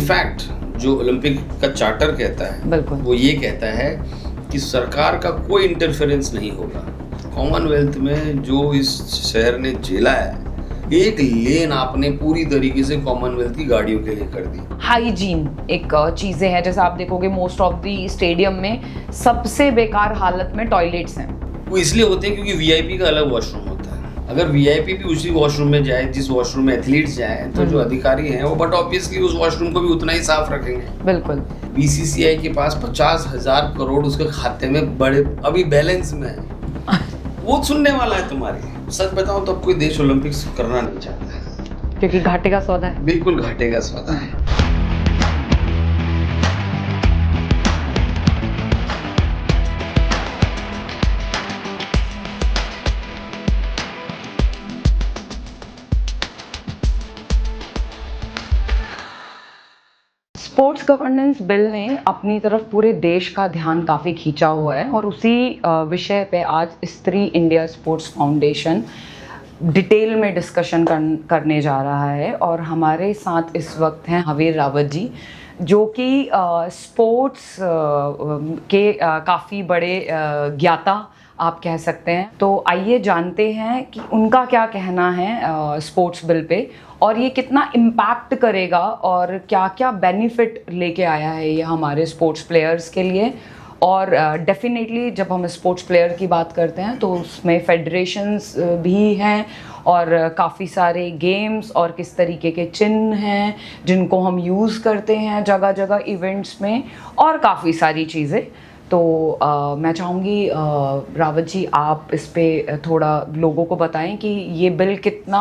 In fact जो Olympic का charter कहता है वो ये कहता है कि सरकार का कोई इंटरफेरेंस नहीं होगा। कॉमनवेल्थ में जो इस शहर ने झेला है, एक लेन आपने पूरी तरीके से कॉमनवेल्थ की गाड़ियों के लिए कर दी। हाइजीन एक चीजें हैं, जैसे आप देखोगे मोस्ट ऑफ द स्टेडियम में सबसे बेकार हालत में टॉयलेट्स हैं। वो इसलिए होते हैं क्योंकि वीआईपी का अलग वॉशरूम होता है। अगर वीआईपी भी उसी वॉशरूम में जाए जिस वॉशरूम में एथलीट्स जाए, तो जो अधिकारी हैं वो बट ऑब्वियसली उस वॉशरूम को भी उतना ही साफ रखेंगे। बिल्कुल। बीसीसीआई के पास 50,000 करोड़ उसके खाते में बड़े अभी बैलेंस में है। वो सुनने वाला है तुम्हारी। सच बताऊं तो अब कोई देश ओलंपिक्स करना नहीं चाहता है, क्योंकि घाटे का सौदा है। बिल्कुल घाटे का सौदा है। स्पोर्ट्स गवर्नेंस बिल ने अपनी तरफ पूरे देश का ध्यान काफ़ी खींचा हुआ है और उसी विषय पे आज स्त्री इंडिया स्पोर्ट्स फाउंडेशन डिटेल में डिस्कशन करने जा रहा है। और हमारे साथ इस वक्त हैं हवीर रावत जी, जो कि स्पोर्ट्स के काफ़ी बड़े ज्ञाता आप कह सकते हैं। तो आइए जानते हैं कि उनका क्या कहना है स्पोर्ट्स बिल पे, और ये कितना इम्पैक्ट करेगा और क्या क्या बेनिफिट लेके आया है ये हमारे स्पोर्ट्स प्लेयर्स के लिए। और डेफिनेटली जब हम स्पोर्ट्स प्लेयर की बात करते हैं तो उसमें फेडरेशंस भी हैं और काफ़ी सारे गेम्स और किस तरीके के चिन्ह हैं जिनको हम यूज़ करते हैं जगह जगह इवेंट्स में, और काफ़ी सारी चीज़ें। तो मैं चाहूँगी रावत जी आप इस पे थोड़ा लोगों को बताएं कि ये बिल कितना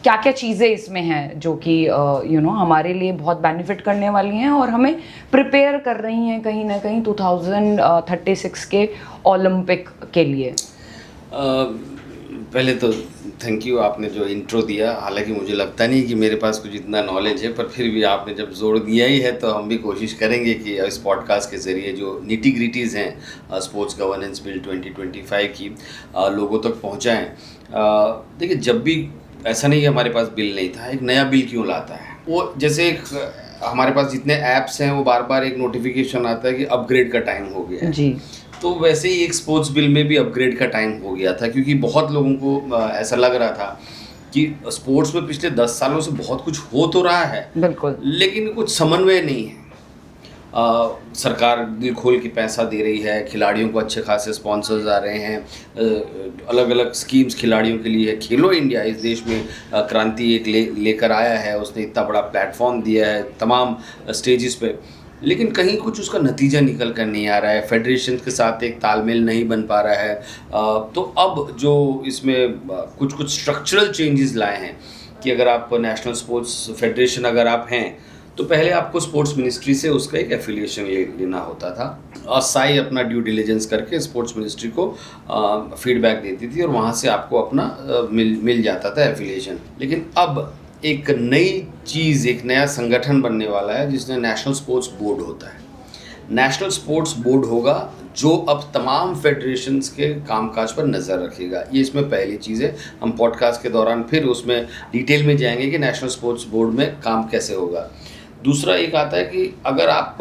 क्या क्या चीज़ें इसमें हैं जो कि हमारे लिए बहुत बेनिफिट करने वाली हैं और हमें प्रिपेयर कर रही हैं कहीं ना कहीं 2036 के ओलंपिक के लिए। पहले तो थैंक यू, आपने जो इंट्रो दिया। हालांकि मुझे लगता नहीं कि मेरे पास कुछ इतना नॉलेज है, पर फिर भी आपने जब जोर दिया ही है तो हम भी कोशिश करेंगे कि इस पॉडकास्ट के ज़रिए जो निटी ग्रिटीज़ हैं स्पोर्ट्स गवर्नेंस बिल 2025 की लोगों तक पहुंचाएं। देखिए, जब भी ऐसा नहीं है हमारे पास बिल नहीं था, एक नया बिल क्यों लाता है? वो जैसे हमारे पास जितने ऐप्स हैं वो बार बार एक नोटिफिकेशन आता है कि अपग्रेड का टाइम हो गया है जी। तो वैसे ही एक स्पोर्ट्स बिल में भी अपग्रेड का टाइम हो गया था, क्योंकि बहुत लोगों को ऐसा लग रहा था कि स्पोर्ट्स में पिछले 10 सालों से बहुत कुछ हो तो रहा है, बिल्कुल, लेकिन कुछ समन्वय नहीं है। सरकार दिल खोल के पैसा दे रही है, खिलाड़ियों को अच्छे खासे स्पॉन्सर्स आ रहे हैं, अलग अलग स्कीम्स खिलाड़ियों के लिए। खेलो इंडिया इस देश में क्रांति एक लेकर आया है, उसने इतना बड़ा प्लेटफॉर्म दिया है तमाम स्टेजेस पे, लेकिन कहीं कुछ उसका नतीजा निकल कर नहीं आ रहा है। फेडरेशन के साथ एक तालमेल नहीं बन पा रहा है। तो अब जो इसमें कुछ स्ट्रक्चरल चेंजेस लाए हैं कि अगर आप नेशनल स्पोर्ट्स फेडरेशन अगर आप हैं तो पहले आपको स्पोर्ट्स मिनिस्ट्री से उसका एक एफिलिएशन लेना होता था, और साई अपना ड्यू डिलिजेंस करके स्पोर्ट्स मिनिस्ट्री को फीडबैक देती थी और वहाँ से आपको अपना मिल जाता था एफिलिएशन। लेकिन अब एक नई चीज़, एक नया संगठन बनने वाला है जिसमें नेशनल स्पोर्ट्स बोर्ड होता है। नेशनल स्पोर्ट्स बोर्ड होगा जो अब तमाम फेडरेशंस के कामकाज पर नज़र रखेगा। ये इसमें पहली चीज़ है। हम पॉडकास्ट के दौरान फिर उसमें डिटेल में जाएंगे कि नेशनल स्पोर्ट्स बोर्ड में काम कैसे होगा। दूसरा एक आता है कि अगर आप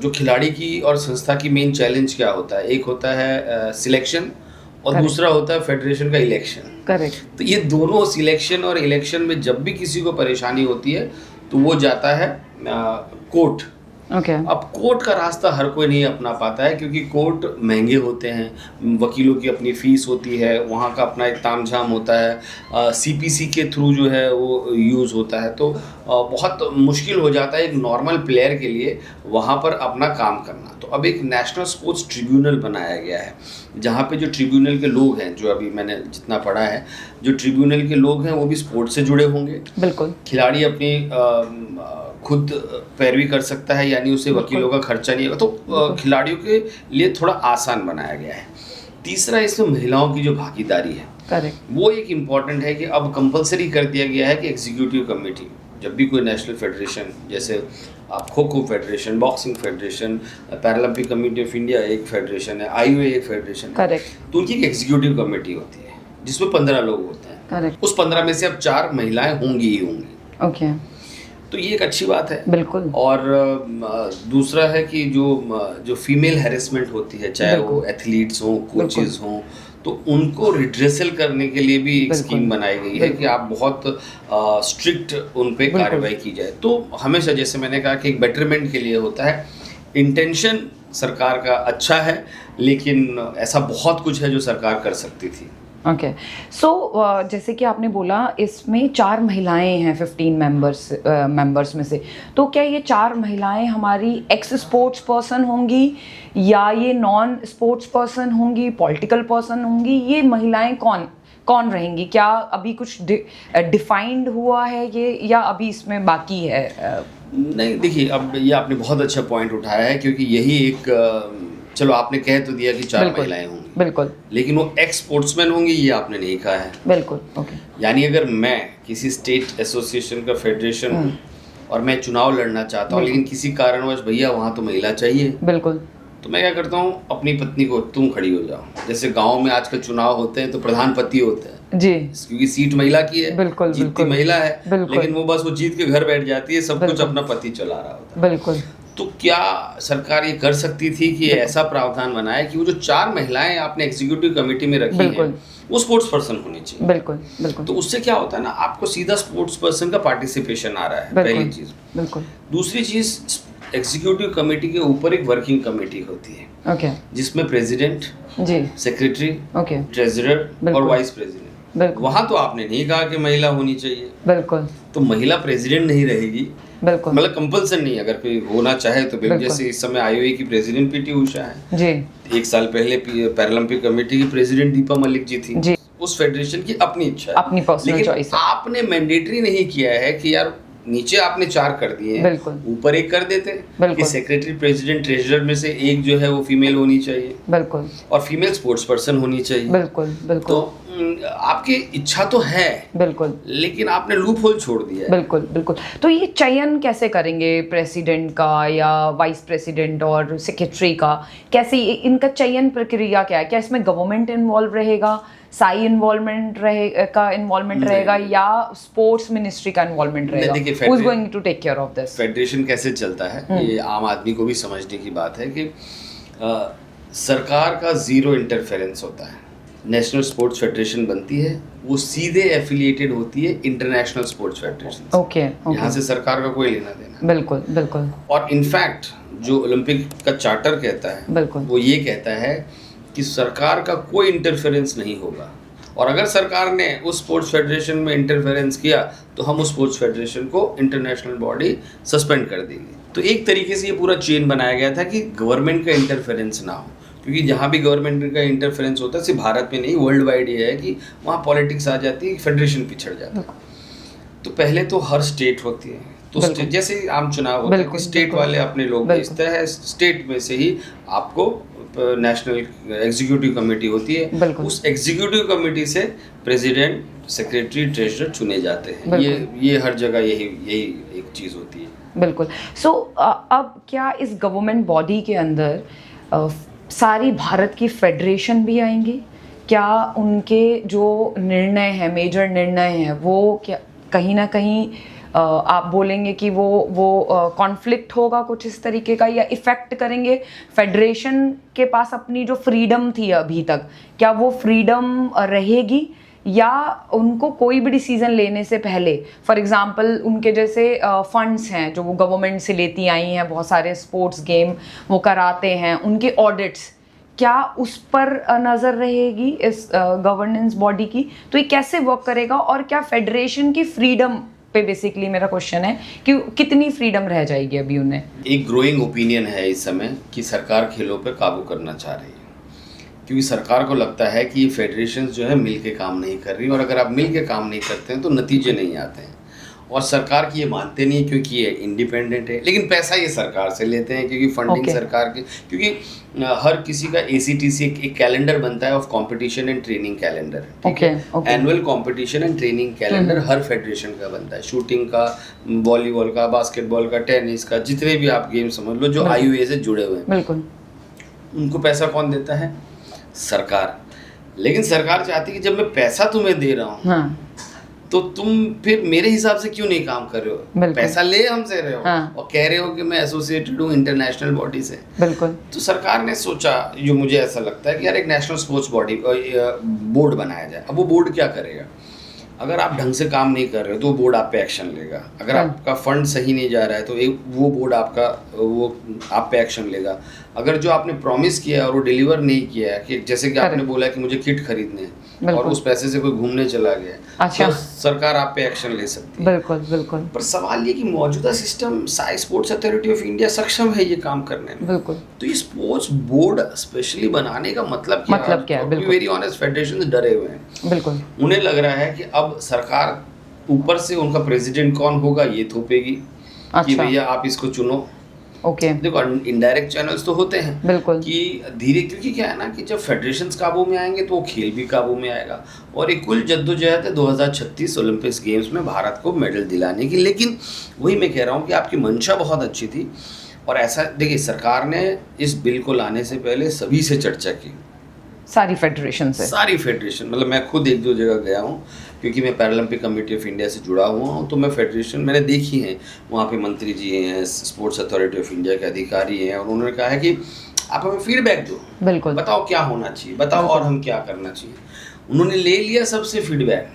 जो खिलाड़ी की और संस्था की मेन चैलेंज क्या होता है, एक होता है सिलेक्शन और दूसरा होता है फेडरेशन का इलेक्शन। करेक्ट। तो ये दोनों सिलेक्शन और इलेक्शन में जब भी किसी को परेशानी होती है तो वो जाता है कोर्ट। अब कोर्ट का रास्ता हर कोई नहीं अपना पाता है, क्योंकि कोर्ट महंगे होते हैं, वकीलों की अपनी फ़ीस होती है, वहाँ का अपना एक तामझाम होता है, सीपीसी के थ्रू जो है वो यूज़ होता है। तो बहुत मुश्किल हो जाता है एक नॉर्मल प्लेयर के लिए वहाँ पर अपना काम करना। तो अब एक नेशनल स्पोर्ट्स ट्रिब्यूनल बनाया गया है, जहाँ पे जो ट्रिब्यूनल के लोग हैं, जो अभी मैंने जितना पढ़ा है, जो ट्रिब्यूनल के लोग हैं वो भी स्पोर्ट्स से जुड़े होंगे। बिल्कुल। खिलाड़ी अपनी खुद पैरवी कर सकता है, यानी उसे वकीलों का खर्चा नहीं होगा, तो खिलाड़ियों के लिए थोड़ा आसान बनाया गया है। तीसरा, इसमें महिलाओं की जो भागीदारी है, करेक्ट, वो एक इम्पॉर्टेंट है कि अब कंपलसरी कर दिया गया है कि एग्जीक्यूटिव कमेटी, जब भी कोई नेशनल फेडरेशन, जैसे आप kho kho federation, boxing federation, Paralympic committee of India एक फेडरेशन है, आईओए एक फेडरेशन है, करेक्ट, तो उनकी एक एग्जीक्यूटिव कमेटी होती है जिसमें 15 लोग होते हैं। करेक्ट। उस 15 में से अब 4 महिलाएं होंगी ही होंगी। ओके। तो ये एक अच्छी बात है। बिल्कुल। और दूसरा है कि जो फीमेल हैरेसमेंट होती है, चाहे वो एथलीट्स हों, कोचेस हों, तो उनको रिड्रेसल करने के लिए भी एक स्कीम बनाई गई है कि आप बहुत स्ट्रिक्ट उन पे कार्रवाई की जाए। तो हमेशा, जैसे मैंने कहा, कि एक बेटरमेंट के लिए होता है। इंटेंशन सरकार का अच्छा है, लेकिन ऐसा बहुत कुछ है जो सरकार कर सकती थी। ओके, सो जैसे कि आपने बोला इसमें 4 महिलाएं हैं 15 मेंबर्स में से, तो क्या ये 4 महिलाएं हमारी एक्स स्पोर्ट्स पर्सन होंगी या ये नॉन स्पोर्ट्स पर्सन होंगी, पॉलिटिकल पर्सन होंगी? ये महिलाएं कौन रहेंगी? क्या अभी कुछ डिफाइंड हुआ है ये, या अभी इसमें बाकी है? नहीं, देखिए, अब ये आपने बहुत अच्छा पॉइंट उठाया है, क्योंकि यही एक चलो आपने कह तो दिया कि 4 महिलाएं होंगी, बिल्कुल, लेकिन वो एक्स स्पोर्ट्समैन होंगी, ये आपने नहीं कहा है। बिल्कुल, ओके। यानी अगर मैं किसी स्टेट एसोसिएशन का फेडरेशन हूँ और मैं चुनाव लड़ना चाहता हूँ, लेकिन किसी कारणवश भैया वहाँ तो महिला चाहिए, बिल्कुल, तो मैं क्या करता हूँ, अपनी पत्नी को, तुम खड़ी हो जाओ। जैसे गाँव में आजकल चुनाव होते हैं तो प्रधान पति होता है जी, क्योंकि सीट महिला की है, बिल्कुल, जीतती बिल्कुल, महिला है, बिल्कुल, लेकिन वो बस वो जीत के घर बैठ जाती है, सब कुछ अपना पति चला रहा होता है। बिल्कुल। तो क्या सरकार ये कर सकती थी कि ऐसा प्रावधान बनाए कि वो जो 4 महिलाएं आपने एग्जीक्यूटिव कमेटी में रखी हैं, वो स्पोर्ट्स पर्सन होनी चाहिए। बिल्कुल, बिल्कुल। तो उससे क्या होता है ना, आपको सीधा स्पोर्ट्स पर्सन का पार्टिसिपेशन आ रहा है, पहली चीज। बिल्कुल। दूसरी चीज, एग्जीक्यूटिव कमेटी के ऊपर एक वर्किंग कमेटी होती है, ओके, जिसमें प्रेसिडेंट जी, सेक्रेटरी, ओके, ट्रेजरर और वाइस प्रेसिडेंट। वहां तो आपने नहीं कहा कि महिला होनी चाहिए, बिल्कुल, तो महिला प्रेसिडेंट नहीं रहेगी, बिल्कुल, मतलब कंपल्सन नहीं, अगर कोई होना चाहे तो। जैसे इस समय आईओए की प्रेसिडेंट पीटी उषा है जी, 1 साल पहले पैरालंपिक कमेटी की प्रेसिडेंट दीपा मलिक जी थी जी। उस फेडरेशन की अपनी इच्छा है, अपनी पर्सनल चॉइस है। आपने मैंडेटरी नहीं किया है कि यार नीचे आपने 4 कर दिए हैं, ऊपर 1 कर देते कि सेक्रेटरी, प्रेसिडेंट, ट्रेजरर में से एक जो है वो फीमेल होनी चाहिए, बिल्कुल, और फीमेल स्पोर्ट्स पर्सन होनी चाहिए, बिल्कुल, बिल्कुल। तो आपकी इच्छा तो है, बिल्कुल, लेकिन आपने लूप होल छोड़ दिया है। बिल्कुल, बिल्कुल। तो ये चयन कैसे करेंगे प्रेसिडेंट का या वाइस प्रेसिडेंट और सेक्रेटरी का? कैसे इनका चयन प्रक्रिया क्या है? क्या इसमें गवर्नमेंट इन्वॉल्व रहेगा, साई इन्वॉल्वमेंट रहेगा या स्पोर्ट्स मिनिस्ट्री का इन्वॉल्वमेंट रहेगा? Who is going to take care of this? Federation कैसे चलता है, ये आम आदमी को भी समझने की बात है कि सरकार का जीरो इंटरफेरेंस होता है। नेशनल स्पोर्ट्स फेडरेशन बनती है, वो सीधे एफिलिएटेड होती है इंटरनेशनल स्पोर्ट्स फेडरेशन। ओके, यहाँ से सरकार का कोई लेना देना। बिल्कुल, बिल्कुल। और इनफैक्ट जो ओलंपिक का चार्टर कहता है, बिल्कुल, वो ये कहता है कि सरकार का कोई इंटरफेरेंस नहीं होगा, और अगर सरकार ने उस स्पोर्ट्स फेडरेशन में इंटरफेरेंस किया तो हम उस स्पोर्ट्स फेडरेशन को इंटरनेशनल बॉडी सस्पेंड कर देंगे। तो एक तरीके से ये पूरा चेन बनाया गया था कि गवर्नमेंट का इंटरफेरेंस ना हो, क्योंकि जहाँ भी गवर्नमेंट का इंटरफेरेंस होता है, सिर्फ भारत में नहीं, वर्ल्ड वाइड ये है कि वहाँ पॉलिटिक्स आ जाती है, फेडरेशन पिछड़ जाता है। तो पहले तो हर स्टेट होती है, तो स्टेट जैसे आम चुनाव होता है कि स्टेट वाले अपने लोग भेजते हैं, स्टेट में से ही आपको नेशनल एग्जीक्यूटिव कमेटी होती है, उस एग्जीक्यूटिव कमेटी से प्रेसिडेंट, सेक्रेटरी, ट्रेजरर चुने जाते हैं। ये हर जगह यही एक चीज़ होती है। बिल्कुल। सो अब क्या इस गवर्नमेंट बॉडी के अंदर सारी भारत की फेडरेशन भी आएंगी? क्या उनके जो निर्णय हैं, मेजर निर्णय हैं, वो क्या कहीं ना कहीं आप बोलेंगे कि वो कॉन्फ्लिक्ट होगा कुछ इस तरीके का, या इफ़ेक्ट करेंगे फेडरेशन के पास अपनी जो फ्रीडम थी अभी तक, क्या वो फ्रीडम रहेगी, या उनको कोई भी डिसीजन लेने से पहले, फॉर एग्जांपल उनके जैसे फंड्स हैं जो वो गवर्नमेंट से लेती आई हैं, बहुत सारे स्पोर्ट्स गेम वो कराते हैं, उनके ऑडिट्स, क्या उस पर नज़र रहेगी इस गवर्नेंस बॉडी की? तो ये कैसे वर्क करेगा, और क्या फेडरेशन की फ्रीडम पे बेसिकली मेरा क्वेश्चन है कि कितनी फ्रीडम रह जाएगी अभी उन्हें? एक ग्रोइंग ओपिनियन है इस समय कि सरकार खेलों पर काबू करना चाह रही है, क्योंकि सरकार को लगता है कि ये फेडरेशन जो है मिल के काम नहीं कर रही, और अगर आप मिल के काम नहीं करते हैं तो नतीजे नहीं आते हैं, और सरकार की ये मानते नहीं क्योंकि ये इंडिपेंडेंट है, लेकिन पैसा ये सरकार से लेते हैं क्योंकि फंडिंग सरकार की, क्योंकि हर किसी का ACTC एक कैलेंडर बनता है of competition and training calendar, annual competition and training calendar her federation का बनता है, शूटिंग का, वॉलीबॉल का, बास्केटबॉल का, टेनिस का, जितने भी आप गेम समझ लो जो IOA से जुड़े हुए हैं, बिल्कुल, उनको पैसा कौन देता है? सरकार। लेकिन सरकार चाहती है कि जब मैं पैसा तुम्हें दे रहा हूँ तो तुम फिर मेरे हिसाब से क्यों नहीं काम कर रहे हो? बिल्कुल। पैसा ले हमसे रहे हो हाँ। और कह रहे हो कि मैं एसोसिएटेड हूँ इंटरनेशनल बॉडी से। बिल्कुल। तो सरकार ने सोचा, जो मुझे ऐसा लगता है कि यार एक नेशनल स्पोर्ट्स बॉडी बोर्ड बनाया जाए। अब वो बोर्ड क्या करेगा? अगर आप ढंग से काम नहीं कर रहे हो तो वो बोर्ड आप पे एक्शन लेगा। अगर हाँ। आपका फंड सही नहीं जा रहा है तो वो बोर्ड वो आप पे एक्शन लेगा। अगर जो आपने प्रॉमिस किया है और वो डिलीवर नहीं किया है, कि जैसे कि आपने बोला कि मुझे किट खरीदने हैं और बिल्कुल। उस पैसे से कोई घूमने चला गया, अच्छा। तो सरकार आप पे एक्शन ले सकती है। बिल्कुल बिल्कुल पर सवाल ये कि मौजूदा system Sai sports authority of India सक्षम है ये काम करने में। बिल्कुल। तो ये स्पोर्ट्स बोर्ड स्पेशली बनाने का मतलब क्या है? बिल्कुल। वेरी ऑनेस्ट, फेडरेशन डरे हुए हैं। बिल्कुल। उन्हें लग रहा है कि अब सरकार ऊपर से उनका प्रेसिडेंट कौन होगा ये थोपेगी कि अच्छा। भैया आप इसको चुनो। ओके। देखो इनडायरेक्ट चैनल्स तो होते हैं बिल्कुल। कि धीरे, क्योंकि क्या है ना कि जब फेडरेशंस काबू में आएंगे तो वो खेल भी काबू में आएगा और एक कुल जद्दोजहद है 2036 ओलंपिक्स गेम्स में भारत को मेडल दिलाने की। लेकिन वही मैं कह रहा हूँ कि आपकी मंशा बहुत अच्छी थी और ऐसा देखिए, सरकार ने इस बिल को लाने से पहले सभी से चर्चा की, सारी फेडरेशन से। सारी फेडरेशन, मतलब मैं खुद एक दो जगह गया हूँ क्योंकि मैं पैरालंपिक कमेटी ऑफ इंडिया से जुड़ा हुआ हूँ, तो मैं फेडरेशन मैंने देखी हैं, वहाँ पे मंत्री जी हैं, स्पोर्ट्स अथॉरिटी ऑफ इंडिया के अधिकारी हैं और उन्होंने कहा है कि आप हमें फीडबैक दो, बिल्कुल। बताओ क्या होना चाहिए, बताओ और हम क्या करना चाहिए। उन्होंने ले लिया सबसे फीडबैक,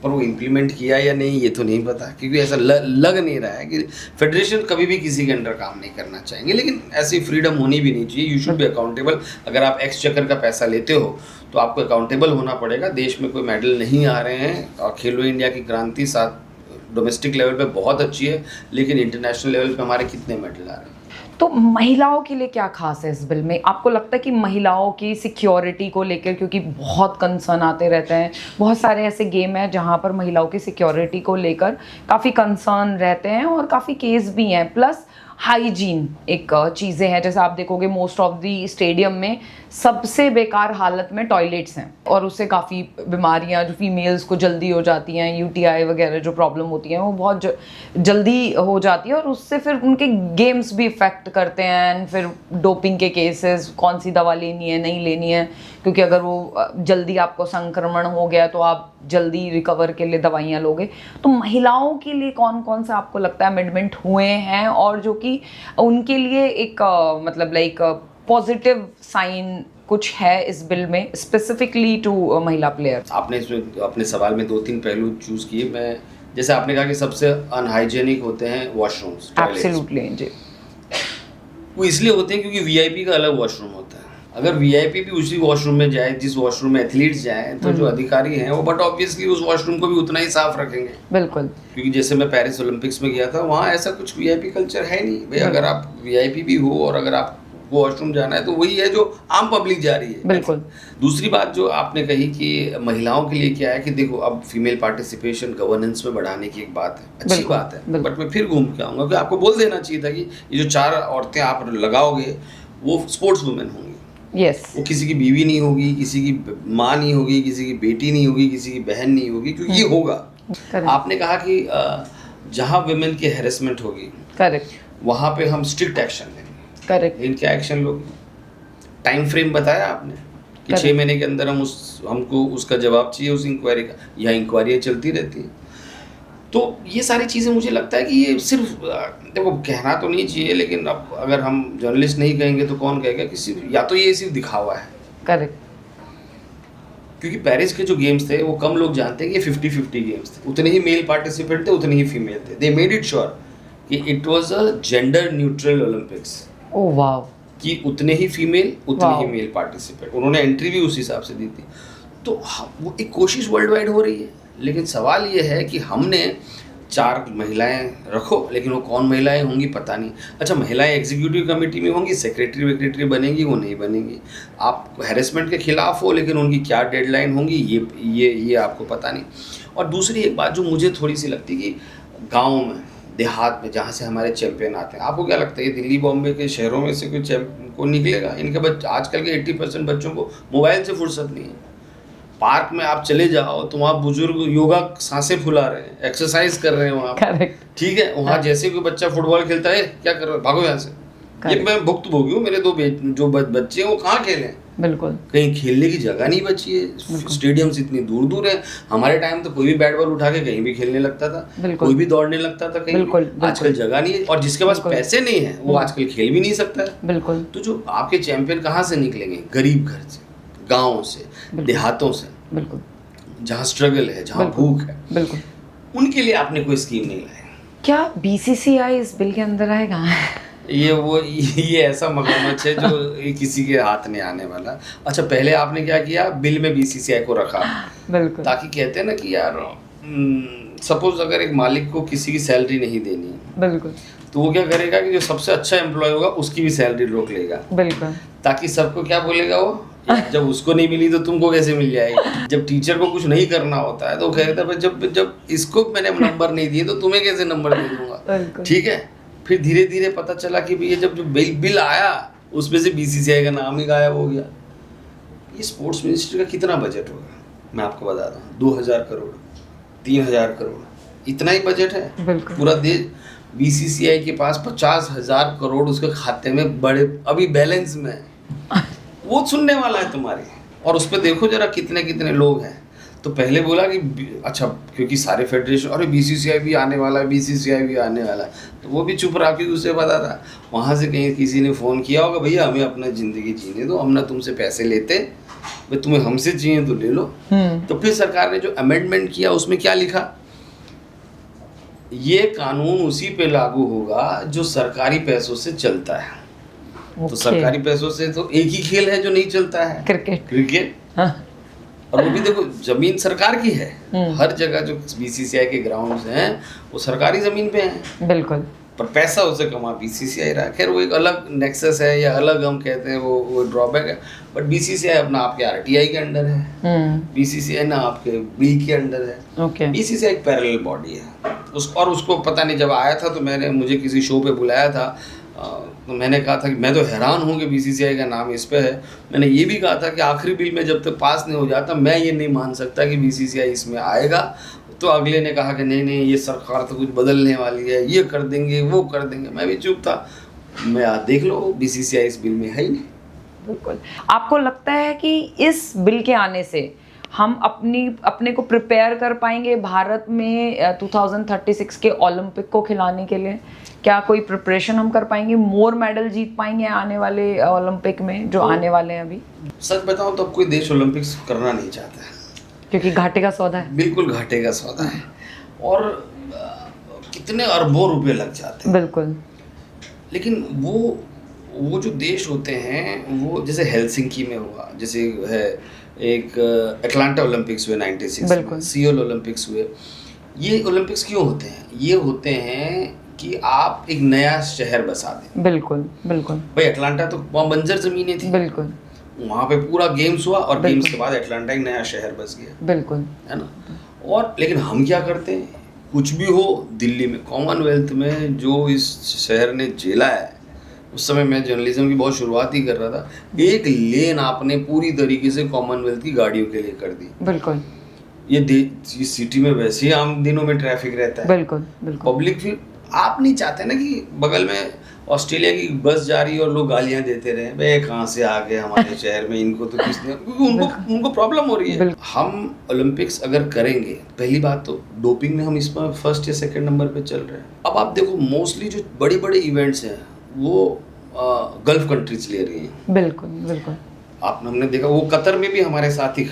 पर वो इम्प्लीमेंट किया या नहीं ये तो नहीं पता, क्योंकि ऐसा लग नहीं रहा है कि फेडरेशन कभी भी किसी के अंडर काम नहीं करना चाहेंगे। लेकिन ऐसी फ्रीडम होनी भी नहीं चाहिए। You should be accountable. अगर आप एक्सचेकर का पैसा लेते हो तो आपको अकाउंटेबल होना पड़ेगा। देश में कोई मेडल नहीं आ रहे हैं और खेलो इंडिया की क्रांति साथ डोमेस्टिक लेवल पे बहुत अच्छी है, लेकिन इंटरनेशनल लेवल पे हमारे कितने मेडल आ रहे हैं? तो महिलाओं के लिए क्या खास है इस बिल में? आपको लगता है कि महिलाओं की सिक्योरिटी को लेकर, क्योंकि बहुत कंसर्न आते रहते हैं, बहुत सारे ऐसे गेम हैं जहां पर महिलाओं की सिक्योरिटी को लेकर काफ़ी कंसर्न रहते हैं और काफ़ी केस भी हैं, प्लस हाइजीन एक चीज़ें हैं। जैसे आप देखोगे मोस्ट ऑफ दी स्टेडियम में सबसे बेकार हालत में टॉयलेट्स हैं और उससे काफ़ी बीमारियां जो फीमेल्स को जल्दी हो जाती हैं, यूटीआई वगैरह जो प्रॉब्लम होती हैं वो बहुत जल्दी हो जाती है और उससे फिर उनके गेम्स भी इफ़ेक्ट करते हैं। एंड फिर डोपिंग के केसेस, कौन सी दवा लेनी है नहीं लेनी है, क्योंकि अगर वो जल्दी आपको संक्रमण हो गया तो आप जल्दी रिकवर के लिए दवाइयाँ लोगे। तो महिलाओं के लिए कौन कौन सा आपको लगता है अमेंडमेंट हुए हैं और जो कि उनके लिए एक मतलब लाइक पॉजिटिव साइन कुछ है इस बिल में स्पेसिफिकली टू महिला प्लेयर? आपने इसमें अपने सवाल में 2-3 पहलू चूज किए। मैं जैसे आपने कहा कि सबसे अनहाइजेनिक होते हैं वॉशरूम्स, एब्सोल्युटली जी। वो इसलिए होते हैं क्योंकि वीआईपी का अलग वॉशरूम होता है। अगर वीआईपी भी उसी वॉशरूम में जाए जिस वॉशरूम में एथलीट्स जाएं, तो जो अधिकारी हैं वो बट ऑब्वियसली उस वॉशरूम को भी उतना ही साफ रखेंगे। बिल्कुल। क्योंकि जैसे मैं पेरिस ओलंपिक्स में गया था, वहाँ ऐसा कुछ वीआईपी कल्चर है नहीं भाई। अगर आप वीआईपी भी हो और अगर आप वो वॉशरूम जाना है तो वही है जो आम पब्लिक जा रही है। बिल्कुल। दूसरी बात जो आपने कही कि महिलाओं के लिए क्या है कि देखो, अब फीमेल पार्टिसिपेशन गवर्नेंस में बढ़ाने की एक बात है, अच्छी बात है, बट मैं फिर घूम के आऊँगा कि आपको बोल देना चाहिए था कि ये जो 4 औरतें आप लगाओगे वो स्पोर्ट्स वुमेन होंगी। यस। वो किसी की बीवी नहीं होगी, किसी की माँ नहीं होगी, किसी की बेटी नहीं होगी, किसी की बहन नहीं होगी, क्योंकि ये होगा। आपने कहा कि जहाँ वुमेन की हैरेसमेंट होगी, करेक्ट, वहाँ पे हम स्ट्रिक्ट एक्शन लेंगे। करेक्ट। लेकिन क्या एक्शन लोगे? टाइम फ्रेम बताया आपने कि 6 महीने के अंदर हमको उसका जवाब चाहिए उस इंक्वायरी का, या इंक्वायरियाँ चलती रहती हैं। तो ये सारी चीज़ें मुझे लगता है कि ये सिर्फ देखो कहना तो नहीं चाहिए, लेकिन अब अगर हम जर्नलिस्ट नहीं कहेंगे तो कौन कहेगा कि या तो ये सिर्फ दिखावा है। करेक्ट। क्योंकि पेरिस के जो गेम्स थे वो कम लोग जानते हैं कि 50-50 गेम्स थे, उतने ही मेल पार्टिसिपेंट थे, उतने ही फीमेल थे। दे मेड इट श्योर कि it was a gender neutral Olympics. Oh wow. कि उतने ही फीमेल उतने ही मेल पार्टिसिपेंट, उन्होंने एंट्री भी उस हिसाब से दी थी। तो वो एक कोशिश वर्ल्ड वाइड हो रही है, लेकिन सवाल ये है कि हमने 4 महिलाएं रखो, लेकिन वो कौन महिलाएं होंगी पता नहीं। अच्छा, महिलाएं एग्जीक्यूटिव कमेटी में होंगी, सेक्रेटरी वेक्रेटरी बनेंगी, वो नहीं बनेंगी। आप हैरेसमेंट के खिलाफ हो, लेकिन उनकी क्या डेडलाइन होंगी ये आपको पता नहीं। और दूसरी एक बात जो मुझे थोड़ी सी लगती है कि गाँव में, देहात में, जहाँ से हमारे चैंपियन आते हैं, आपको क्या लगता है दिल्ली बॉम्बे के शहरों में से कोई को निकलेगा? इनके बच्चे, आजकल के 80% बच्चों को मोबाइल से फुर्सत नहीं है। पार्क में आप चले जाओ तो वहाँ बुजुर्ग योगा सांसें फुला रहे हैं, एक्सरसाइज कर रहे हैं वहाँ। करेक्ट। ठीक है, वहाँ जैसे कोई बच्चा फुटबॉल खेलता है, क्या कर रहे हो, भागो यहाँ से। ये मैं भुक्तभोगी हूँ, मेरे 2 जो बच्चे हैं वो कहाँ खेलें, बिल्कुल। कहीं खेलने की जगह नहीं बची है, स्टेडियम्स इतनी दूर दूर है। हमारे टाइम तो कोई भी बैट बॉल उठा के कहीं भी खेलने लगता था, कोई भी दौड़ने लगता था कहीं बिल्कुल, भी। आजकल जगह नहीं है, और जिसके पास पैसे नहीं है वो आजकल खेल भी नहीं सकता है। बिल्कुल। तो जो आपके चैंपियन कहाँ से निकलेंगे? गरीब घर से, गाँव से, देहातों से, बिल्कुल, जहाँ स्ट्रगल है, जहाँ भूख है। बिल्कुल। उनके लिए आपने कोई स्कीम नहीं लाई। क्या बीसीसीआई इस बिल के अंदर आएगा? ये ऐसा मगरमच्छ है जो ये किसी के हाथ नहीं आने वाला। अच्छा, पहले आपने क्या किया, बिल में बीसीसीआई को रखा, बिल्कुल, ताकि कहते हैं ना कि यार सपोज अगर एक मालिक को किसी की सैलरी नहीं देनी है, बिल्कुल, तो वो क्या करेगा कि जो सबसे अच्छा एम्प्लॉय होगा उसकी भी सैलरी रोक लेगा, बिल्कुल, ताकि सबको क्या बोलेगा वो, जब उसको नहीं मिली तो तुमको कैसे मिल जाएगी। जब टीचर को कुछ नहीं करना होता है तो वो कहता है जब इसको मैंने नंबर नहीं दिए तो तुम्हें कैसे नंबर दे दूंगा। ठीक है, फिर धीरे धीरे पता चला कि भैया जब जो बिल आया उसमें से बीसीसीआई का नाम ही गायब हो गया। ये स्पोर्ट्स मिनिस्ट्री का कितना बजट होगा मैं आपको बताता हूँ, 2000 करोड़, 3000 करोड़, इतना ही बजट है पूरा देश। बीसीसीआई के पास 50,000 करोड़ उसके खाते में बड़े अभी बैलेंस में है, वो सुनने वाला है तुम्हारी। और उस पर देखो जरा कितने कितने लोग हैं। तो पहले बोला कि अच्छा, क्योंकि सारे फेडरेशन, अरे बीसीसीआई भी आने वाला है, बीसीसीआई भी आने वाला है, तो वो भी चुप रहा क्योंकि उसे पता था। वहाँ से कहीं किसी ने फ़ोन किया होगा, भैया हमें अपना ज़िंदगी जीने दो, हम ना तुमसे पैसे लेते, भाई तुम्हें हमसे चाहिए तो ले लो। तो फिर सरकार ने जो अमेंडमेंट किया उसमें क्या लिखा, ये कानून उसी पे लागू होगा जो सरकारी पैसों से चलता है। तो सरकारी पैसों से तो एक ही खेल है जो नहीं चलता है, क्रिकेट। और वो भी देखो जमीन सरकार की है, हर जगह जो बीसीसीआई के ग्राउंड्स हैं वो सरकारी जमीन पे हैं। बिल्कुल। पर पैसा उसे कमा बीसीसीआई रहा। खैर वो एक अलग नेक्सस है या अलग हम कहते हैं वो ड्रॉबैक है। बट बीसीसीआई अपना आपके आरटीआई के अंडर है, बीसीसीआई ना आपके बी के अंडर है। बीसीसीआई एक पैरेलल बॉडी है और उसको पता नहीं, जब आया था तो मुझे किसी शो पे बुलाया था, तो मैंने कहा था कि मैं तो हैरान हूँ कि बीसीसीआई का नाम इस पे है। मैंने ये भी कहा था कि आखिरी बिल में जब तक पास नहीं हो जाता मैं ये नहीं मान सकता कि बीसीसीआई इसमें आएगा। तो अगले ने कहा कि नहीं ये सरकार तो कुछ बदलने वाली है, ये कर देंगे वो कर देंगे। मैं भी चुप था। मैं देख लो बीसीसीआई इस बिल में है ही नहीं। बिल्कुल। आपको लगता है कि इस बिल के आने से हम अपने को प्रिपेयर कर पाएंगे भारत में 2036 के ओलंपिक को खिलाने के लिए? क्या कोई प्रिपरेशन हम कर पाएंगे, मोर मेडल जीत पाएंगे आने वाले ओलंपिक में जो आने वाले हैं अभी? सच बताऊं तो अब कोई देश ओलंपिक्स करना नहीं चाहता है, क्योंकि घाटे का सौदा है। बिल्कुल घाटे का सौदा है और कितने अरबों रुपए लग जाते हैं। बिल्कुल। लेकिन वो जो देश होते हैं वो जैसे हेलसिंकी में हुआ, जैसे है एक अटलांटा ओलंपिक्स हुए 96 में, सियोल ओलंपिक्स हुए। ये ओलंपिक्स क्यों होते हैं? ये होते हैं कि आप एक नया शहर बसा दें। बिल्कुल बिल्कुल। भाई अटलांटा तो वहाँ बंजर जमीनें थी, बिल्कुल, वहाँ पे पूरा गेम्स हुआ और गेम्स के बाद अटलांटा एक नया शहर बस गया। बिल्कुल, है ना। और लेकिन हम क्या करते हैं, कुछ भी हो, दिल्ली में कॉमनवेल्थ में जो इस शहर ने झेला है, उस समय मैं जर्नलिज्म की बहुत शुरुआत ही कर रहा था, एक लेन आपने पूरी तरीके से कॉमनवेल्थ की गाड़ियों के लिए कर दी। बिल्कुल। ये सिटी में वैसे ही आम दिनों में ट्रैफिक रहता है। बिल्कुल बिल्कुल। पब्लिक फिर आप नहीं चाहते ना कि बगल में ऑस्ट्रेलिया की बस जा रही है और लोग गालियां देते रहे, भाई कहाँ से आ गए हमारे शहर में, इनको तो किसने, क्योंकि उनको प्रॉब्लम हो रही है। हम ओलंपिक्स अगर करेंगे, पहली बात तो डोपिंग में हम इसमें फर्स्ट या सेकंड नंबर पे चल रहे हैं। अब आप देखो मोस्टली जो बड़े बड़े इवेंट्स हैं वो गल्फ कंट्रीज ले रही हैं। बिल्कुल बिल्कुल। हमने देखा वो कतर में भी हमारे साथ ही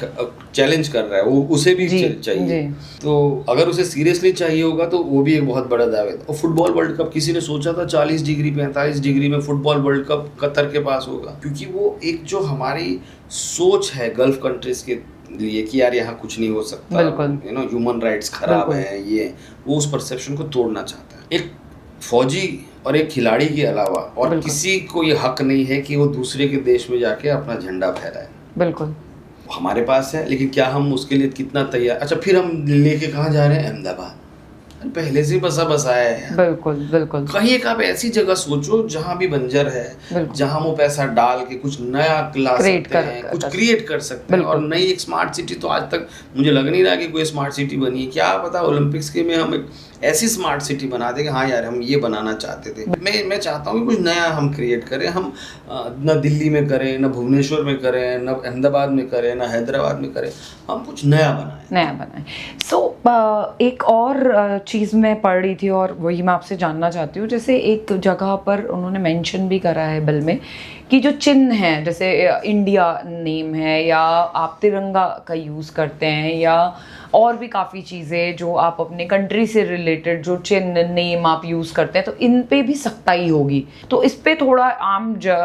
चैलेंज कर रहा है, वो उसे भी चाहिए। तो अगर उसे सीरियसली चाहिए होगा तो वो भी एक बहुत बड़ा दावे था। और फुटबॉल वर्ल्ड कप किसी ने सोचा था 40 डिग्री 45 डिग्री में फुटबॉल वर्ल्ड कप कतर के पास होगा? क्योंकि वो एक जो हमारी सोच है गल्फ कंट्रीज के लिए कि यार यहाँ कुछ नहीं हो सकता, ह्यूमन राइट्स खराब है, ये वो उस परसेप्शन को तोड़ना चाहता है। एक फौजी और एक खिलाड़ी के अलावा और किसी को ये हक नहीं है कि वो दूसरे के देश में जाके अपना झंडा फहराए। बिल्कुल। हमारे पास है, लेकिन क्या हम उसके लिए कितना तैयार? अच्छा, फिर हम लेके कहाँ जा रहे हैं? अहमदाबाद। पहले से बसा बसाया है। बिल्कुल बिल्कुल। कहीं एक आप ऐसी जगह सोचो जहां भी बंजर है, जहां वो पैसा डाल के कुछ नया ला सकते हैं, कुछ क्रिएट कर सकते हैं। और नई एक स्मार्ट सिटी तो आज तक मुझे लग नहीं रहा कि कोई स्मार्ट सिटी बनी है। क्या पता ओलंपिक्स के में हम एक ऐसी स्मार्ट सिटी बना दें कि हाँ यार हम ये बनाना चाहते थे। मैं चाहता हूँ कि कुछ नया हम क्रिएट करें। हम न दिल्ली में करें, न भुवनेश्वर में करें, न अहमदाबाद में करें, न हैदराबाद में करें, हम कुछ नया बनाएं। सो एक और चीज़ मैं पढ़ रही थी और वही मैं आपसे जानना चाहती हूँ। जैसे एक जगह पर उन्होंने मेंशन भी करा है बिल में कि जो चिन्ह है, जैसे इंडिया नेम है या आप तिरंगा का यूज़ करते हैं या और भी काफ़ी चीज़ें जो आप अपने कंट्री से रिलेटेड जो चिन्ह नेम आप यूज़ करते हैं, तो इन पे भी सख्ताई होगी। तो इस पे थोड़ा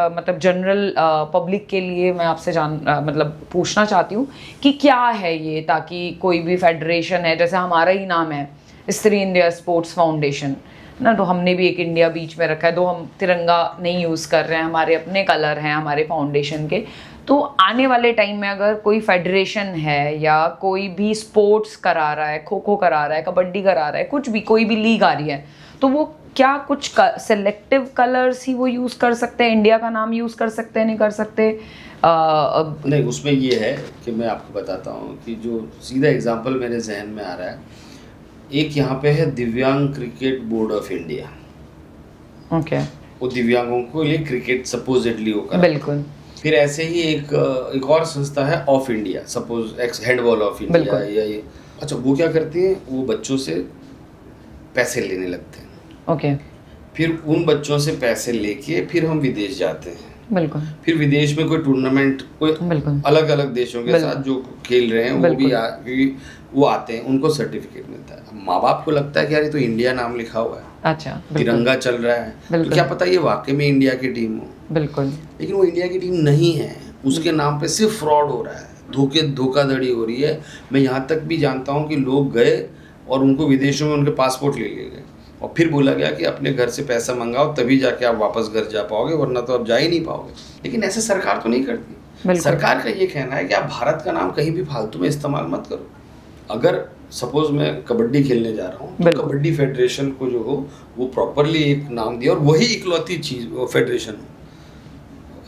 मतलब जनरल पब्लिक के लिए मैं आपसे मतलब पूछना चाहती हूँ कि क्या है ये, ताकि कोई भी फेडरेशन है, जैसे हमारा ही नाम है स्त्री इंडिया स्पोर्ट्स फाउंडेशन ना, तो हमने भी एक इंडिया बीच में रखा है, तो हम तिरंगा नहीं यूज़ कर रहे हैं, हमारे अपने कलर हैं हमारे फाउंडेशन के। तो आने वाले टाइम में अगर कोई फेडरेशन है या कोई भी स्पोर्ट्स करा रहा है, खो खो करा रहा है, कबड्डी करा रहा है, कुछ भी कोई भी लीग आ रही है, तो वो क्या कुछ सेलेक्टिव कलर्स ही वो यूज़ कर सकते हैं, इंडिया का नाम यूज़ कर सकते हैं, नहीं कर सकते? नहीं, उसमें ये है कि मैं आपको बताता हूँ कि जो सीधा एग्जांपल मेरे जहन में आ रहा है, एक यहाँ पे है दिव्यांग cricket board of India. Okay. वो दिव्यांगों को लिए क्रिकेट सपोजिटली वो कराता है। बिल्कुल। फिर ऐसे ही एक और संस्था है of India, suppose x handball of India या ये। अच्छा, वो क्या करती है, वो बच्चों से पैसे लेने लगते हैं। ओके। फिर उन बच्चों से पैसे लेके फिर हम विदेश जाते हैं। बिल्कुल। फिर विदेश में कोई टूर्नामेंट, कोई अलग अलग देशों के साथ जो खेल रहे हैं वो आते हैं, उनको सर्टिफिकेट मिलता है। माँ बाप को लगता है कि यार ये तो इंडिया नाम लिखा हुआ है, अच्छा, तिरंगा चल रहा है, तो क्या पता ये वाकई में इंडिया की टीम हो। बिल्कुल। लेकिन वो इंडिया की टीम नहीं है, उसके नाम पे सिर्फ फ्रॉड हो रहा है, धोखाधड़ी हो रही है। मैं यहाँ तक भी जानता हूँ कि लोग गए और उनको विदेशों में उनके पासपोर्ट ले लिए गए और फिर बोला गया कि अपने घर से पैसा मंगाओ तभी जाके आप वापस घर जा पाओगे, वरना तो आप जा ही नहीं पाओगे। लेकिन ऐसे सरकार तो नहीं करती। सरकार का ये कहना है कि आप भारत का नाम कहीं भी फालतू में इस्तेमाल मत करो। अगर सपोज मैं कबड्डी खेलने जा रहा हूँ तो कबड्डी फेडरेशन को जो हो वो प्रॉपरली एक नाम दिया और वही इकलौती चीज फेडरेशन हो,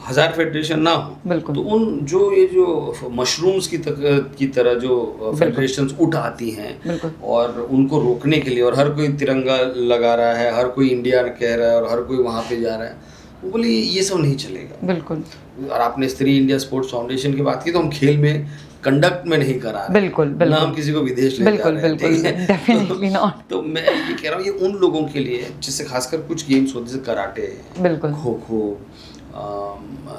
1000 फेडरेशन ना हो। तो उन जो मशरूम्स की तरह जो फेडरेशंस उठ आती हैं और उनको रोकने के लिए, और हर कोई तिरंगा लगा रहा है, हर कोई इंडिया कह रहा है और हर कोई वहाँ पे जा रहा है, वो बोले ये सब नहीं चलेगा। बिल्कुल। और आपने स्त्री इंडिया स्पोर्ट्स फाउंडेशन की बात की, तो हम खेल में कंडक्ट में नहीं करा रहे, बिल्कुल ना हम किसी को विदेश ले जा रहे हैं, डेफिनेटली नॉट। तो मैं ये कह रहा हूँ ये उन लोगों के लिए जिससे खासकर कुछ गेम्स होते हैं, कराटे, खो खो,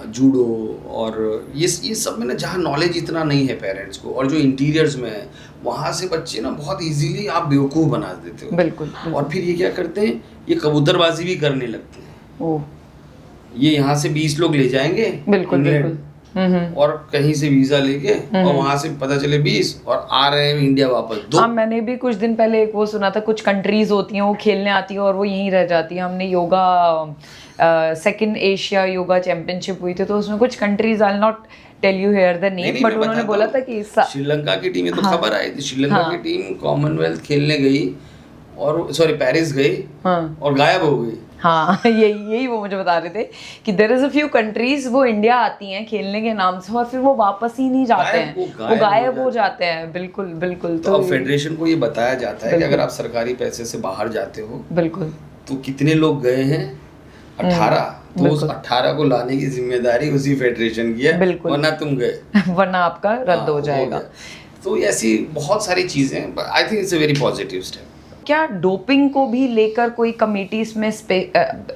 जूडो और ये सब में ना जहाँ नॉलेज इतना नहीं है पेरेंट्स को, और जो इंटीरियर्स में है वहाँ से बच्चे ना बहुत इजीली आप बेवकूफ़ बना देते हो। बिल्कुल। और फिर ये क्या करते हैं, ये कबूतरबाजी भी करने लगते हैं। ये यहाँ से 20 लोग ले जाएंगे बिल्कुल और कहीं से वीजा लेके और वहां से पता चले 20 और आ रहे हैं इंडिया वापस 2। हाँ, मैंने भी कुछ दिन पहले एक वो सुना था, कुछ कंट्रीज होती हैं वो खेलने आती हैं और वो यहीं रह जाती हैं। हमने yoga second Asia yoga championship हुई थी, तो उसमें कुछ countries, I will not tell you here the name, but उन्होंने बोला था कि श्रीलंका की टीम, तो खबर आई थी श्रीलंका की टीम कॉमनवेल्थ खेलने गई और पेरिस गई और गायब हो गई। हाँ, यही वो मुझे बता रहे थे कि there is a few countries वो इंडिया आती हैं खेलने के नाम से और फिर वो वापस ही नहीं जाते हैं, वो गायब हो जाते हैं। बिल्कुल। तो अब फेडरेशन को ये बताया जाता है कि अगर आप सरकारी पैसे से बाहर जाते हो, बिल्कुल, तो कितने लोग गए हैं, 18, तो उस 18 को लाने की जिम्मेदारी उसी फेडरेशन की है, वरना तुम गए वरना आपका रद्द हो जाएगा। तो ऐसी बहुत सारी चीजें, I think it's a very positive step. क्या डोपिंग को भी लेकर कोई कमेटी इसमें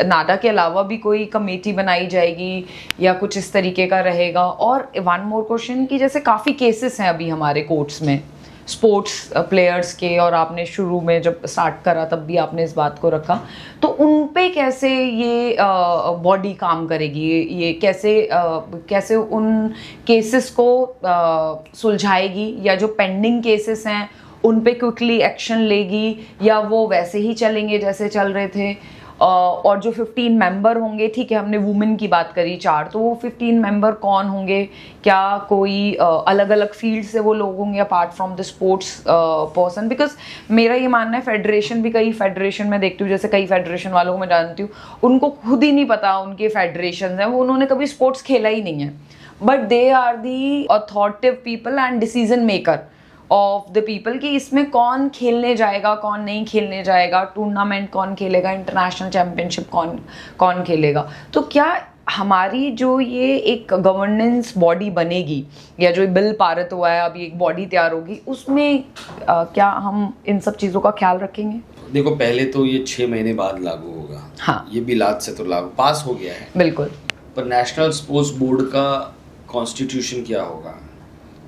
नाडा के अलावा भी कोई कमेटी बनाई जाएगी या कुछ इस तरीके का रहेगा? और वन मोर क्वेश्चन कि जैसे काफ़ी केसेस हैं अभी हमारे कोर्ट्स में स्पोर्ट्स प्लेयर्स के, और आपने शुरू में जब स्टार्ट करा तब भी आपने इस बात को रखा, तो उन पे कैसे ये बॉडी काम करेगी, ये कैसे उन केसेस को सुलझाएगी, या जो पेंडिंग केसेस हैं उन पे क्विकली एक्शन लेगी या वो वैसे ही चलेंगे जैसे चल रहे थे? और जो 15 मेंबर होंगे, ठीक है हमने वुमेन की बात करी 4, तो वो 15 मेंबर कौन होंगे, क्या कोई अलग अलग फील्ड से वो लोग होंगे apart from the sports person? Because मेरा ये मानना है फेडरेशन भी, कई फेडरेशन में देखती हूँ, जैसे कई फेडरेशन वालों को मैं जानती हूँ, उनको खुद ही नहीं पता उनके फेडरेशन हैं, वो उन्होंने कभी स्पोर्ट्स खेला ही नहीं है, but they are the authoritative people and decision maker of the people कि इसमें कौन खेलने जाएगा, कौन नहीं खेलने जाएगा, टूर्नामेंट कौन खेलेगा, इंटरनेशनल चैंपियनशिप कौन खेलेगा। तो क्या हमारी जो ये एक गवर्नेंस बॉडी बनेगी, या जो बिल पारित हुआ है अभी एक बॉडी तैयार होगी, उसमें क्या हम इन सब चीज़ों का ख्याल रखेंगे? देखो, पहले तो ये 6 महीने बाद लागू होगा। हाँ, ये बिल आज से तो लागू पास हो गया है, बिल्कुल। पर नेशनल स्पोर्ट्स बोर्ड का कॉन्स्टिट्यूशन क्या होगा,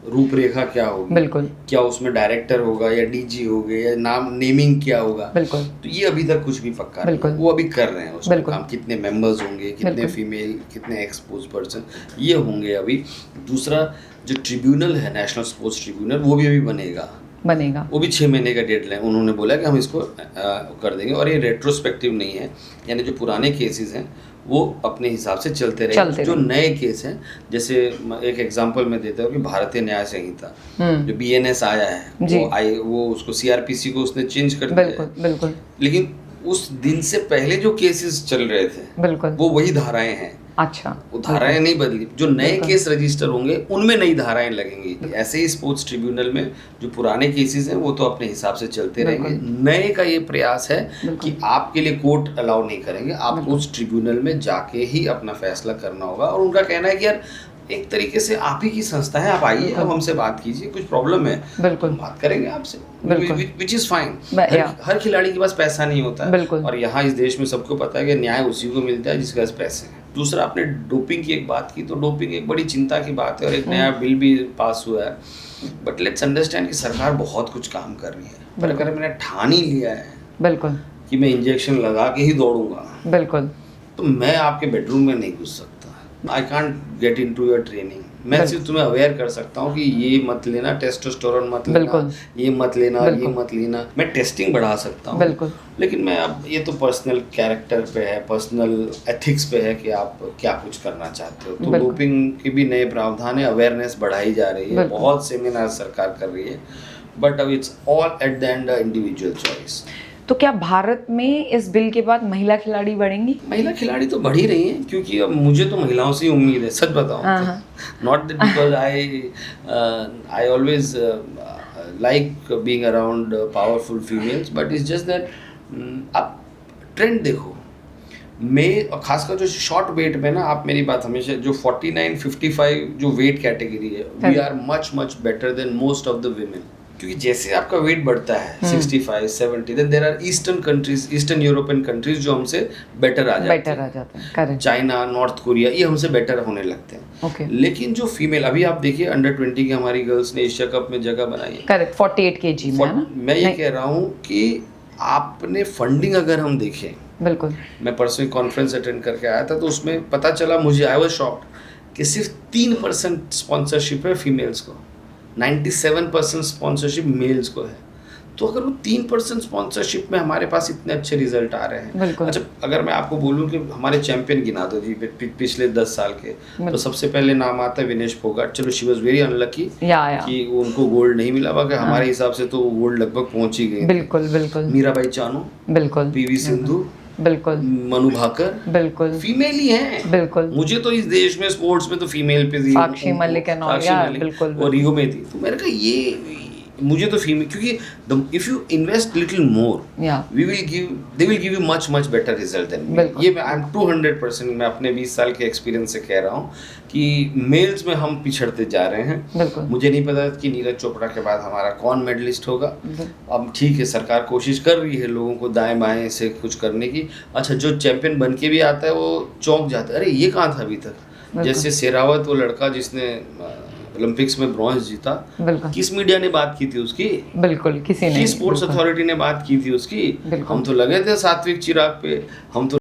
रूपरेखा क्या होगी, बिल्कुल, क्या उसमें डायरेक्टर होगा या डीजी होगा या नेमिंग क्या होगा, बिल्कुल, तो ये अभी तक कुछ भी पक्का नहीं। बिल्कुल, वो अभी कर रहे हैं उसमें बिल्कुल, काम, कितने मेंबर्स होंगे, कितने बिल्कुल, फीमेल, कितने एक्सपोज पर्सन, ये होंगे अभी। दूसरा, जो ट्रिब्यूनल है नेशनल स्पोर्ट्स ट्रिब्यूनल, वो भी अभी बनेगा, वो भी 6 महीने का डेडलाइन उन्होंने बोला कि हम इसको कर देंगे। और ये रेट्रोस्पेक्टिव नहीं है, यानी जो पुराने केसेस हैं वो अपने हिसाब से चलते रहेंगे। जो नए केस हैं, जैसे एक एग्जांपल मैं देता हूँ कि भारतीय न्याय संहिता जो BNS आया है, वो उसको CRPC को उसने चेंज कर दिया है। बिल्कुल। लेकिन उस दिन से पहले जो केसेस चल रहे थे, बिल्कुल, वो वही धाराएं हैं। अच्छा, वो धाराएं नहीं बदली। जो नए केस रजिस्टर होंगे उनमें नई धाराएं लगेंगी। ऐसे ही स्पोर्ट्स ट्रिब्यूनल में जो पुराने केसेस हैं वो तो अपने हिसाब से चलते रहेंगे। नए का ये प्रयास है कि आपके लिए कोर्ट अलाउ नहीं करेंगे, आपको उस ट्रिब्यूनल में जाके ही अपना फैसला करना होगा। और उनका कहना है कि यार एक तरीके से आप ही की संस्था है, आप आइए, अब हमसे बात कीजिए, कुछ प्रॉब्लम है हम बात करेंगे आपसे, विच इज फाइन। हर खिलाड़ी के पास पैसा नहीं होता है, और यहाँ इस देश में सबको पता है कि न्याय उसी को मिलता है जिसके पास पैसे हैं। दूसरा, आपने डोपिंग की एक बात की, तो डोपिंग एक बड़ी चिंता की बात है और एक नया बिल भी पास हुआ है। बट लेट्स अंडरस्टैंड कि सरकार बहुत कुछ काम कर रही है, पर अगर मैंने ठान ही लिया है बिल्कुल कि मैं इंजेक्शन लगा के ही दौड़ूंगा, बिल्कुल, तो मैं आपके बेडरूम में नहीं घुस सकता। I can't get into your training. मैं सिर्फ तुम्हें अवेयर कर सकता हूँ कि ये मत लेना, टेस्टोस्टेरोन मत लेना, ये मत लेना, ये मत लेना। मैं टेस्टिंग बढ़ा सकता हूँ, लेकिन मैं अब ये तो पर्सनल कैरेक्टर पे है, पर्सनल एथिक्स पे है कि आप क्या कुछ करना चाहते हो। तो डोपिंग के भी नए प्रावधान है, अवेयरनेस बढ़ाई जा रही है, बहुत सेमिनार सरकार कर रही है, बट अब it's all at the end individual choice. तो क्या भारत में इस बिल के बाद महिला खिलाड़ी बढ़ेंगी? महिला खिलाड़ी तो बढ़ ही रही हैं, क्योंकि अब मुझे तो महिलाओं से ही उम्मीद है, सच बताऊं। Not that because I always like being around powerful females, but it's just that आप ट्रेंड देखो, मैं और खासकर जो शॉर्ट वेट में ना, आप मेरी बात हमेशा, जो 49-55 जो वेट कैटेगरी है, we are much better than most of the women. क्योंकि जैसे आपका वेट बढ़ता है 65-70, then there are eastern countries, eastern European countries जो हमसे बेटर आ जाते हैं। चाइना, नॉर्थ कोरिया, ये हमसे बेटर होने लगते हैं। लेकिन जो फीमेल, अभी आप देखिए अंडर 20 की हमारी गर्ल्स ने एशिया कप में जगह बनाई है, करेक्ट, 48 kg में। मैं ये कह रहा हूँ कि आपने फंडिंग अगर हम देखें, बिल्कुल, मैं परसों कॉन्फ्रेंस अटेंड करके आया था, तो उसमें पता चला, मुझे आई वाज शॉक्ड कि सिर्फ 3% स्पॉन्सरशिप है फीमेल्स को, 97% स्पॉन्सरशिप मेल्स को है। तो अगर वो 3% स्पॉन्सरशिप में हमारे पास इतने अच्छे रिजल्ट आ रहे हैं। अच्छा, अगर मैं आपको बोलूं कि हमारे चैंपियन गिना दो जी पिछले 10 साल के, तो सबसे पहले नाम आता है विनेश फोगाट। चलो, शी वाज वेरी अनलकी कि उनको गोल्ड नहीं मिला, बाकी हमारे हिसाब से तो गोल्ड लगभग पहुंच ही गई। बिल्कुल। मीराबाई चानू, बिल्कुल, PV सिंधु, बिल्कुल, मनु भाकर, बिल्कुल, फीमेल ही हैं। बिल्कुल, मुझे तो इस देश में स्पोर्ट्स में तो फीमेल पे साक्षी मलिक और रियो में थी, तो मैंने कहा ये मुझे तो फीमेल, क्योंकि if you invest little more, they will give you much better result than me. ये मैं आई एम 200% मैं अपने 20 साल के एक्सपीरियंस से कह रहा हूँ कि मेल्स में हम पिछड़ते जा रहे हैं। मुझे नहीं पता कि नीरज चोपड़ा के बाद हमारा कौन मेडलिस्ट होगा। अब ठीक है, सरकार कोशिश कर रही है लोगों को दाएं बाएं से कुछ करने की। अच्छा, जो चैंपियन बन के भी आता है वो चौंक जाता है, अरे ये कहाँ था अभी तक। जैसे शेरावत, वो लड़का जिसने ओलंपिक्स में ब्रॉन्ज जीता, किस मीडिया ने बात की थी उसकी? बिल्कुल, किसी ने, स्पोर्ट्स अथॉरिटी ने बात की थी उसकी। हम तो लगे थे सात्विक चिराग पे, हम तो